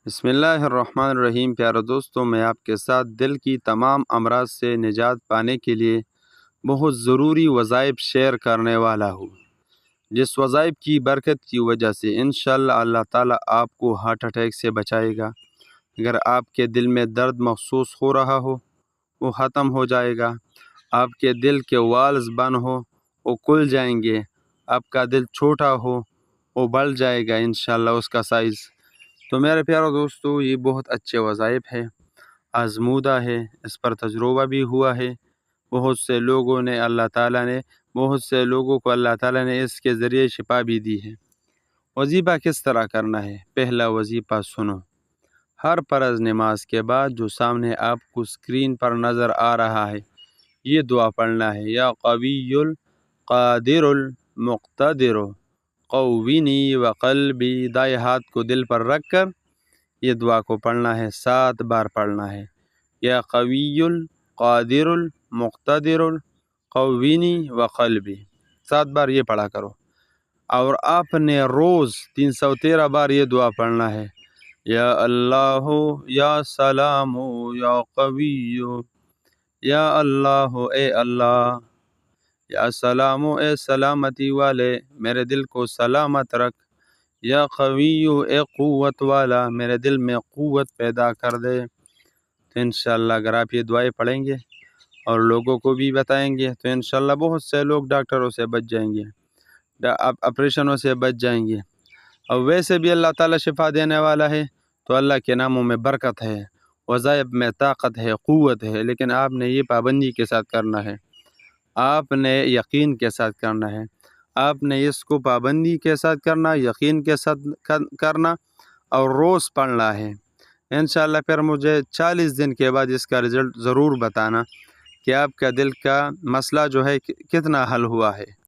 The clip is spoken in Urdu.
بسم اللہ الرحمن الرحیم۔ پیارے دوستوں، میں آپ کے ساتھ دل کی تمام امراض سے نجات پانے کے لیے بہت ضروری وظائف شیئر کرنے والا ہوں، جس وظائف کی برکت کی وجہ سے انشاءاللہ اللہ تعالیٰ آپ کو ہارٹ اٹیک سے بچائے گا۔ اگر آپ کے دل میں درد محسوس ہو رہا ہو وہ ختم ہو جائے گا، آپ کے دل کے والز بند ہو وہ کھل جائیں گے، آپ کا دل چھوٹا ہو وہ بڑھ جائے گا انشاءاللہ اس کا سائز۔ تو میرے پیارے دوستو، یہ بہت اچھے وظائف ہے، آزمودہ ہے، اس پر تجربہ بھی ہوا ہے۔ بہت سے لوگوں نے بہت سے لوگوں کو اللہ تعالیٰ نے اس کے ذریعے شفا بھی دی ہے۔ وظیفہ کس طرح کرنا ہے؟ پہلا وظیفہ سنو۔ ہر فرض نماز کے بعد جو سامنے آپ کو اسکرین پر نظر آ رہا ہے یہ دعا پڑھنا ہے، یا قوی القادر المقتدر قوینی وقلبی۔ دائیں ہاتھ کو دل پر رکھ کر یہ دعا کو پڑھنا ہے، 7 بار پڑھنا ہے، یا قوی القادر المقتدر قوینی وقلبی، 7 بار یہ پڑھا کرو۔ اور آپ نے روز 313 بار یہ دعا پڑھنا ہے، یا اللہ یا سلام یا قوی، یا اللہ اے اللہ، یا سلام اے سلامتی والے میرے دل کو سلامت رکھ، یا قوی اے قوت والا میرے دل میں قوت پیدا کر دے۔ تو انشاءاللہ اگر آپ یہ دعائیں پڑھیں گے اور لوگوں کو بھی بتائیں گے تو انشاءاللہ بہت سے لوگ ڈاکٹروں سے بچ جائیں گے، آپریشنوں سے بچ جائیں گے۔ اور ویسے بھی اللہ تعالیٰ شفا دینے والا ہے، تو اللہ کے ناموں میں برکت ہے، وظائف میں طاقت ہے، قوت ہے، لیکن آپ نے یہ پابندی کے ساتھ کرنا ہے، آپ نے یقین کے ساتھ کرنا ہے، آپ نے اس کو پابندی کے ساتھ کرنا، یقین کے ساتھ کرنا اور روز پڑھنا ہے۔ انشاءاللہ پھر مجھے 40 دن کے بعد اس کا رزلٹ ضرور بتانا کہ آپ کا دل کا مسئلہ جو ہے کتنا حل ہوا ہے۔